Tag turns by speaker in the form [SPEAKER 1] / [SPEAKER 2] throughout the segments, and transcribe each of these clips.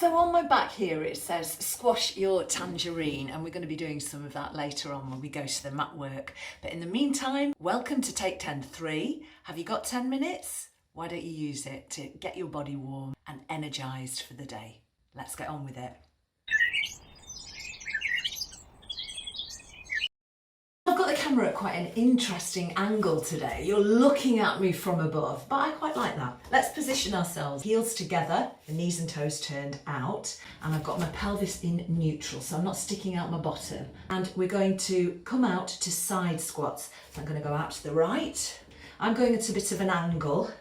[SPEAKER 1] So on my back here it says squash your tangerine, and we're going to be doing some of that later on when we go to the mat work. But in the meantime, welcome to Take 10-3. Have you got 10 minutes? Why don't you use it to get your body warm and energised for the day? Let's get on with it. I've got the camera at quite an interesting angle today. You're looking at me from above, but I quite like that. Let's position ourselves. Heels together, the knees and toes turned out, and I've got my pelvis in neutral, so I'm not sticking out my bottom. And we're going to come out to side squats. So I'm going to go out to the right. I'm going at a bit of an angle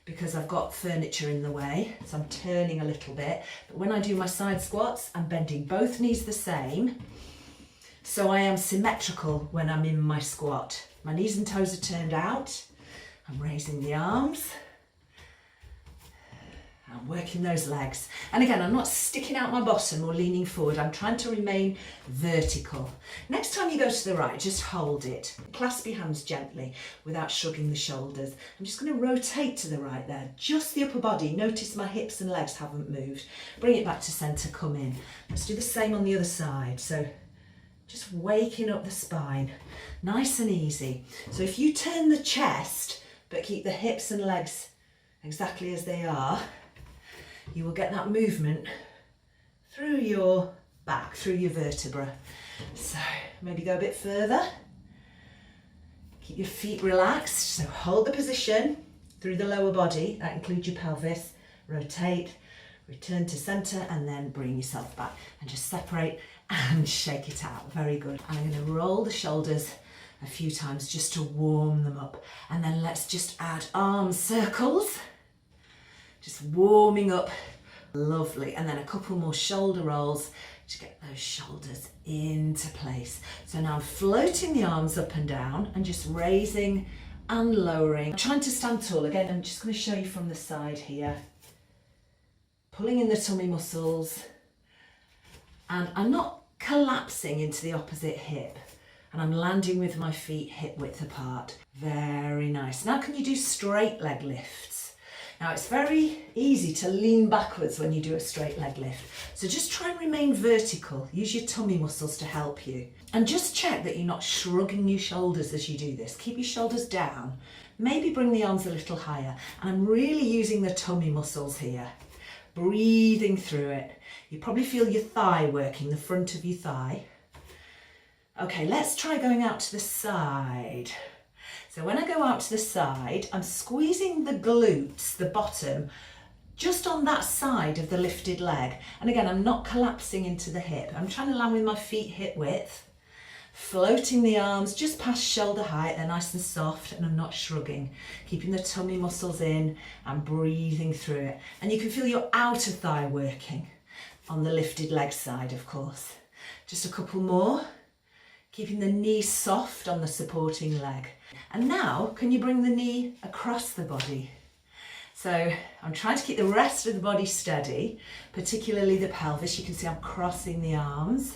[SPEAKER 1] because I've got furniture in the way, so I'm turning a little bit. But when I do my side squats, I'm bending both knees the same. So I am symmetrical when I'm in my squat. My knees and toes are turned out. I'm raising the arms. I'm working those legs. And again, I'm not sticking out my bottom or leaning forward. I'm trying to remain vertical. Next time you go to the right, just hold it. Clasp your hands gently without shrugging the shoulders. I'm just going to rotate to the right there. Just the upper body. Notice my hips and legs haven't moved. Bring it back to centre, come in. Let's do the same on the other side. So just waking up the spine, nice and easy. So if you turn the chest, but keep the hips and legs exactly as they are, you will get that movement through your back, through your vertebra. So maybe go a bit further. Keep your feet relaxed. So hold the position through the lower body. That includes your pelvis. Rotate, return to centre, and then bring yourself back and just separate and shake it out. Very good. I'm going to roll the shoulders a few times just to warm them up. And then let's just add arm circles. Just warming up. Lovely. And then a couple more shoulder rolls to get those shoulders into place. So now I'm floating the arms up and down and just raising and lowering. I'm trying to stand tall. Again, I'm just going to show you from the side here. Pulling in the tummy muscles. And I'm not collapsing into the opposite hip, and I'm landing with my feet hip width apart. Very nice. Now can you do straight leg lifts? Now it's very easy to lean backwards when you do a straight leg lift. So just try and remain vertical. Use your tummy muscles to help you. And just check that you're not shrugging your shoulders as you do this. Keep your shoulders down. Maybe bring the arms a little higher. And I'm really using the tummy muscles here. Breathing through it. You probably feel your thigh working, the front of your thigh. Okay, let's try going out to the side. So when I go out to the side, I'm squeezing the glutes, the bottom, just on that side of the lifted leg. And again, I'm not collapsing into the hip. I'm trying to land with my feet hip width. Floating the arms just past shoulder height, they're nice and soft, and I'm not shrugging. Keeping the tummy muscles in and breathing through it. And you can feel your outer thigh working on the lifted leg side, of course. Just a couple more. Keeping the knee soft on the supporting leg. And now, can you bring the knee across the body? So I'm trying to keep the rest of the body steady, particularly the pelvis. You can see I'm crossing the arms.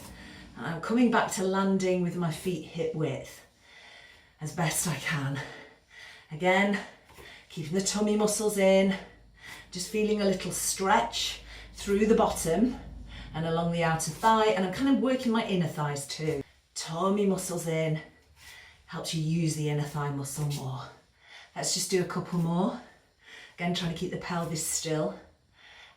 [SPEAKER 1] And I'm coming back to landing with my feet hip width as best I can. Again, keeping the tummy muscles in, just feeling a little stretch through the bottom and along the outer thigh. And I'm kind of working my inner thighs too. Tummy muscles in, helps you use the inner thigh muscle more. Let's just do a couple more. Again, trying to keep the pelvis still.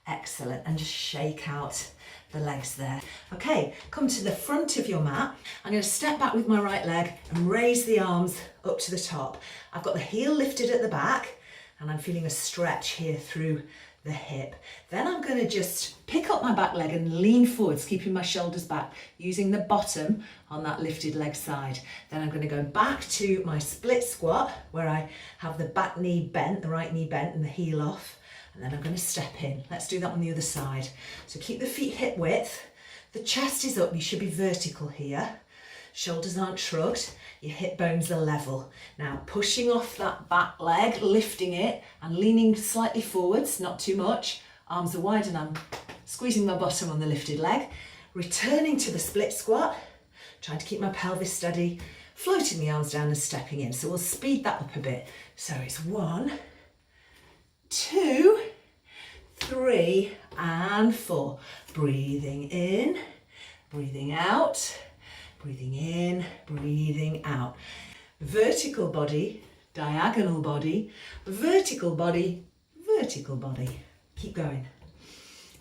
[SPEAKER 1] Excellent. And just shake out the legs there. Okay, come to the front of your mat. I'm going to step back with my right leg and raise the arms up to the top. I've got the heel lifted at the back and I'm feeling a stretch here through the hip. Then I'm going to just pick up my back leg and lean forwards, keeping my shoulders back, using the bottom on that lifted leg side. Then I'm going to go back to my split squat where I have the back knee bent, the right knee bent and the heel off. And then I'm going to step in. Let's do that on the other side. So keep the feet hip width. The chest is up. You should be vertical here. Shoulders aren't shrugged. Your hip bones are level. Now pushing off that back leg, lifting it and leaning slightly forwards, not too much. Arms are wide and I'm squeezing my bottom on the lifted leg. Returning to the split squat. Trying to keep my pelvis steady. Floating the arms down and stepping in. So we'll speed that up a bit. So it's 1, 2, 3 and 4. Breathing in, breathing out, breathing in, breathing out. Vertical body, diagonal body, vertical body, vertical body. Keep going.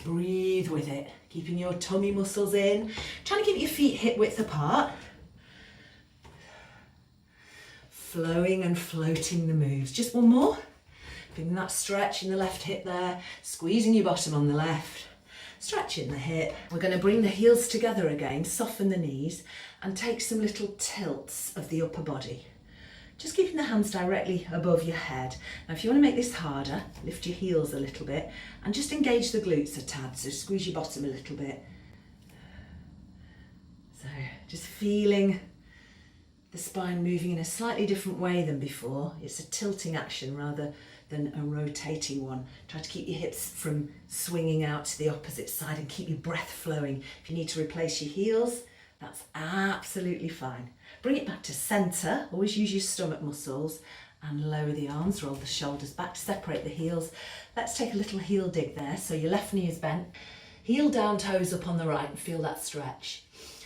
[SPEAKER 1] Breathe with it, keeping your tummy muscles in, trying to keep your feet hip width apart. Flowing and floating the moves. Just one more. Feeling that stretch in the left hip there, squeezing your bottom on the left, stretching the hip. We're going to bring the heels together again, soften the knees and take some little tilts of the upper body. Just keeping the hands directly above your head. Now if you want to make this harder, lift your heels a little bit and just engage the glutes a tad, so squeeze your bottom a little bit. So just feeling the spine moving in a slightly different way than before. It's a tilting action rather than a rotating one. Try to keep your hips from swinging out to the opposite side and keep your breath flowing. If you need to replace your heels, that's absolutely fine. Bring it back to centre, always use your stomach muscles and lower the arms, roll the shoulders back to separate the heels. Let's take a little heel dig there. So your left knee is bent, heel down, toes up on the right and feel that stretch.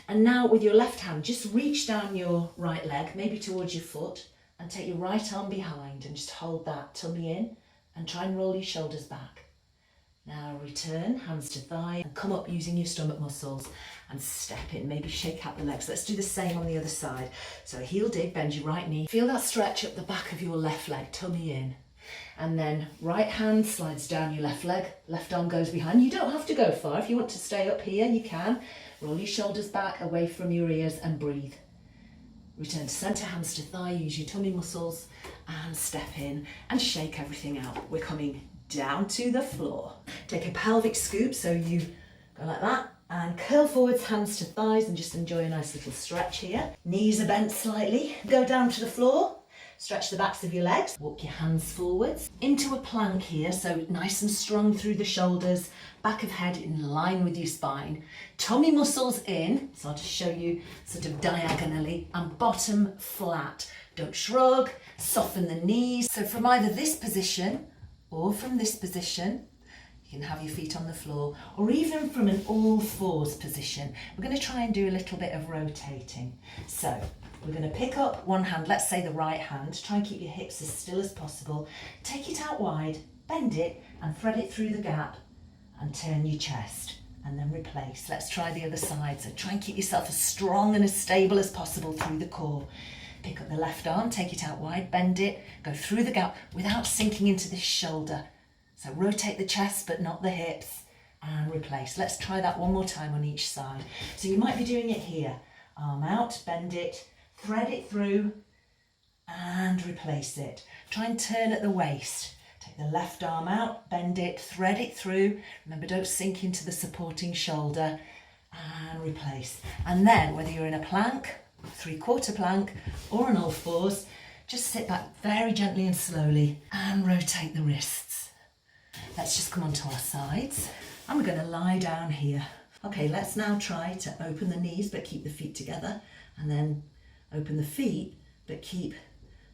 [SPEAKER 1] And now with your left hand, just reach down your right leg, maybe towards your foot, and take your right arm behind and just hold that tummy in and try and roll your shoulders back. Now return, hands to thigh, and come up using your stomach muscles and step in, maybe shake out the legs. Let's do the same on the other side. So heel dig, bend your right knee. Feel that stretch up the back of your left leg, tummy in. And then right hand slides down your left leg, left arm goes behind. You don't have to go far. If you want to stay up here, you can. Roll your shoulders back away from your ears and breathe. Return to centre, hands to thigh, use your tummy muscles and step in and shake everything out. We're coming down to the floor. Take a pelvic scoop, so you go like that and curl forwards, hands to thighs, and just enjoy a nice little stretch here. Knees are bent slightly. Go down to the floor, stretch the backs of your legs, walk your hands forwards into a plank here, so nice and strong through the shoulders, back of head in line with your spine, tummy muscles in, so I'll just show you sort of diagonally, and bottom flat. Don't shrug, soften the knees. So from either this position or from this position, you can have your feet on the floor, or even from an all fours position. We're going to try and do a little bit of rotating. So we're going to pick up one hand, let's say the right hand, try and keep your hips as still as possible. Take it out wide, bend it and thread it through the gap and turn your chest and then replace. Let's try the other side. So try and keep yourself as strong and as stable as possible through the core. Pick up the left arm, take it out wide, bend it, go through the gap without sinking into this shoulder. So rotate the chest but not the hips and replace. Let's try that one more time on each side. So you might be doing it here. Arm out, bend it, thread it through and replace it. Try and turn at the waist. Take the left arm out, bend it, thread it through. Remember, don't sink into the supporting shoulder and replace. And then whether you're in a plank, 3/4 plank or an all fours, just sit back very gently and slowly and rotate the wrists. Let's just come onto our sides and we're going to lie down here. Okay, let's now try to open the knees but keep the feet together, and then open the feet but keep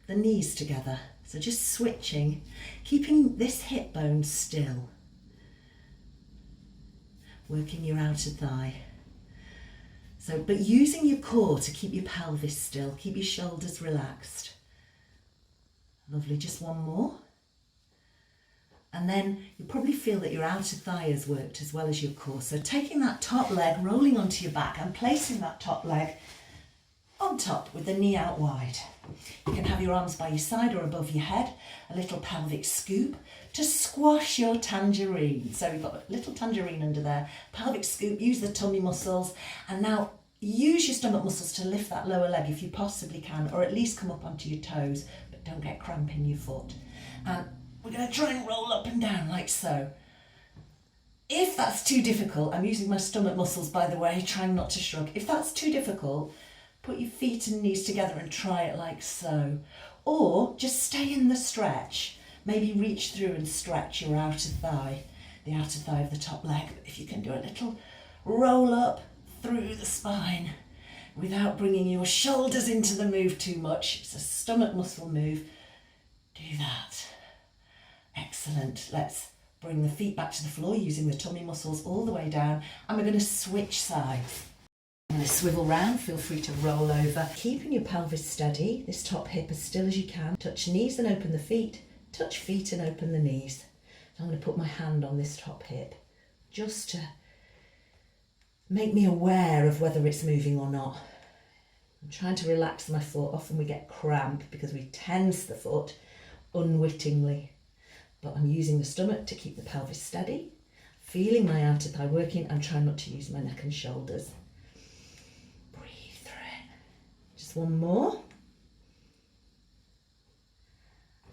[SPEAKER 1] the knees together. So just switching, keeping this hip bone still, working your outer thigh. So, but using your core to keep your pelvis still, keep your shoulders relaxed. Lovely, just one more. And then you'll probably feel that your outer thigh has worked as well as your core. So taking that top leg, rolling onto your back and placing that top leg on top with the knee out wide. You can have your arms by your side or above your head, a little pelvic scoop to squash your tangerine. So we've got a little tangerine under there, pelvic scoop, use the tummy muscles, and now use your stomach muscles to lift that lower leg if you possibly can, or at least come up onto your toes, but don't get cramp in your foot. And we're going to try and roll up and down like so. If that's too difficult, I'm using my stomach muscles by the way, trying not to shrug. If that's too difficult, put your feet and knees together and try it like so. Or just stay in the stretch. Maybe reach through and stretch your outer thigh, the outer thigh of the top leg. If you can do a little roll up through the spine without bringing your shoulders into the move too much. It's a stomach muscle move. Do that. Excellent. Let's Bring the feet back to the floor using the tummy muscles all the way down, and we're going to switch sides. I'm going to swivel round, feel free to roll over. Keeping your pelvis steady, this top hip as still as you can. Touch knees and open the feet, touch feet and open the knees. So I'm going to put my hand on this top hip just to make me aware of whether it's moving or not. I'm trying to relax my foot. Often we get cramp because we tense the foot unwittingly. But I'm using the stomach to keep the pelvis steady, feeling my outer thigh working. I'm trying not to use my neck and shoulders. Breathe through it. Just one more.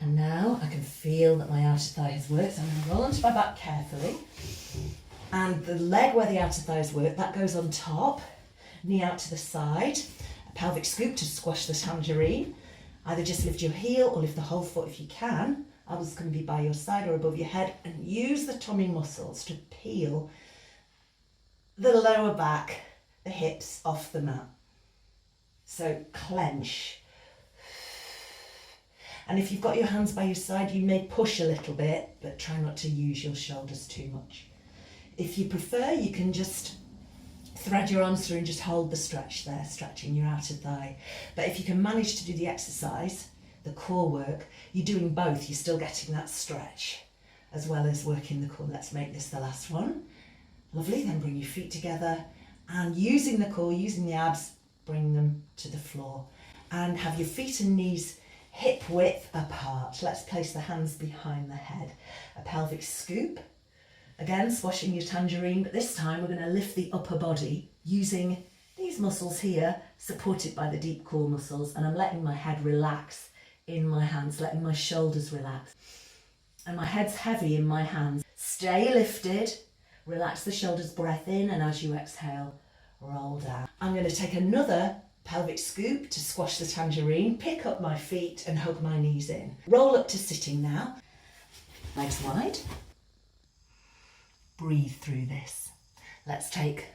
[SPEAKER 1] And now I can feel that my outer thigh has worked. So I'm going to roll onto my back carefully. And the leg where the outer thigh has worked, that goes on top. Knee out to the side. A pelvic scoop to squash the tangerine. Either just lift your heel or lift the whole foot if you can. Others can be by your side or above your head, and use the tummy muscles to peel the lower back, the hips off the mat. So clench. And if you've got your hands by your side, you may push a little bit, but try not to use your shoulders too much. If you prefer, you can just thread your arms through and just hold the stretch there, stretching your outer thigh. But if you can manage to do the exercise, the core work, you're doing both. You're still getting that stretch as well as working the core. Let's make this the last one. Lovely. Then bring your feet together and using the core, using the abs, bring them to the floor and have your feet and knees hip width apart. Let's place the hands behind the head. A pelvic scoop. Again, squashing your tangerine, but this time we're going to lift the upper body using these muscles here, supported by the deep core muscles, and I'm letting my head relax in my hands, letting my shoulders relax. And my head's heavy in my hands. Stay lifted, relax the shoulders, breath in, and as you exhale, roll down. I'm going to take another pelvic scoop to squash the tangerine, pick up my feet and hug my knees in. Roll up to sitting now, legs wide. Breathe through this. Let's take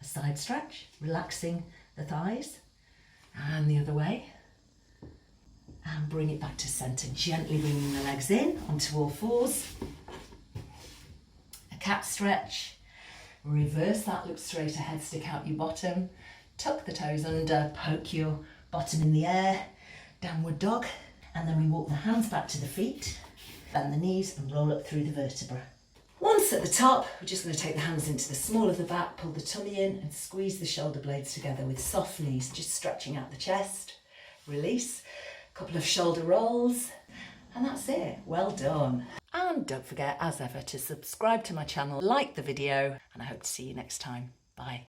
[SPEAKER 1] a side stretch, relaxing the thighs, and the other way. And bring it back to centre, gently bringing the legs in onto all fours. A cat stretch. Reverse that, look straight ahead, stick out your bottom. Tuck the toes under, poke your bottom in the air. Downward dog. And then we walk the hands back to the feet, bend the knees and roll up through the vertebra. Once at the top, we're just going to take the hands into the small of the back, pull the tummy in and squeeze the shoulder blades together with soft knees, just stretching out the chest. Release. Couple of shoulder rolls, and that's it. Well done. And don't forget, as ever, to subscribe to my channel, like the video, and I hope to see you next time. Bye.